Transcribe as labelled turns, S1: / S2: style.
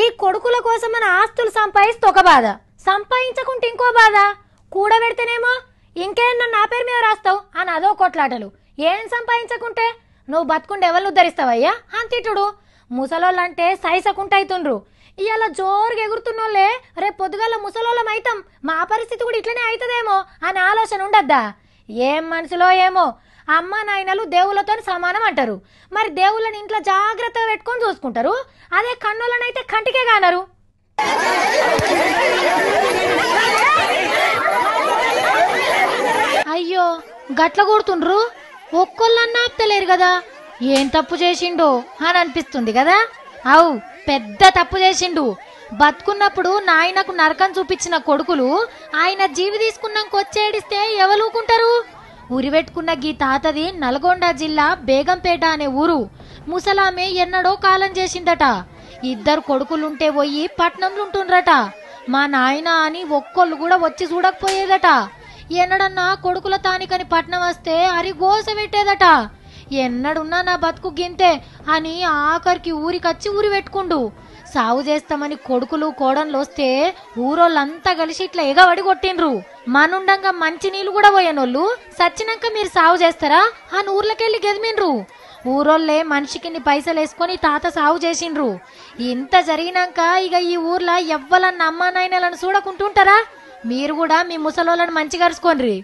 S1: ఈ కొడుకుల కోసం మన ఆస్తులు సంపాదిస్తే ఒక బాధ, సంపాదించకుంటే ఇంకో బాధ. కూడబెడితేనేమో ఇంకేమన్నా నా పేరు మీద రాస్తావు అని అదో కొట్లాటలు. ఏం సంపాదించకుంటే నువ్వు బతుకుంటే ఎవరు ఉద్ధరిస్తావయ్యా అంతిటుడు. ముసలోళ్ళంటే సైసకుంటైతుండ్రు. ఇవాళ జోరుగా ఎగురుతున్నోళ్ళే రేపు పొద్దుగాల ముసలోళ్ళం అయితాం, మా పరిస్థితి కూడా ఇట్లనే అవుతుందేమో అని ఆలోచన ఉండద్దా? ఏం మనసులో ఏమో. అమ్మ నాయనలు దేవుళ్ళతో సమానం అంటారు. మరి దేవుళ్ళని ఇంట్లో జాగ్రత్తగా పెట్టుకొని చూసుకుంటారు. అదే కన్నులనైతే కంటికే కానరు. అయ్యో గట్ల కొడుతుండ్రు. ఒక్కొల్లన్నా ఆపుతలేరు కదా. ఏం తప్పు చేసిండో అని అనిపిస్తుంది కదా. అవు పెద్ద తప్పు చేసిండు. బతుకున్నప్పుడు నాయనకు నరకం చూపించిన కొడుకులు ఆయన జీవి తీసుకున్నాక వచ్చేడిస్తే ఎవలూకుంటారు? ఉరివెట్టుకున్న గీ తాతది నల్గొండ జిల్లా బేగంపేట అనే ఊరు. ముసలామె ఎన్నడో కాలం చేసిందట. ఇద్దరు కొడుకులుంటే పోయి పట్నంలో ఉంటుండ్రట. మా నాయన అని ఒక్కొళ్ళు కూడా వచ్చి చూడకపోయేదట. ఎన్నడన్నా కొడుకుల తానికని పట్నం వస్తే అరి గోస పెట్టేదట. ఎన్నడున్నా నా బతుకు గింతే అని ఆఖరికి ఊరికొచ్చి ఊరి పెట్టుకుండు. సాగు చేస్తామని కొడుకులు కోడన్లు వస్తే ఊరోళ్ళంతా కలిసి ఇట్లా ఎగవడి కొట్టిండ్రు. మనుండంగా మంచి నీళ్లు కూడా పోయానోళ్ళు సచ్చినాక మీరు సాగు చేస్తారా అని ఊర్లకెళ్ళి గెదిమిండ్రు. ఊరోళ్ళే మనిషికి పైసలు వేసుకొని తాత సాగు చేసిండ్రు. ఇంత జరిగినాక ఇక ఈ ఊర్లో ఎవ్వలన్న అమ్మా నాయనలను చూడకుంటుంటారా? మీరు కూడా మీ ముసలోళ్ళని మంచిగా అరుచుకోండి.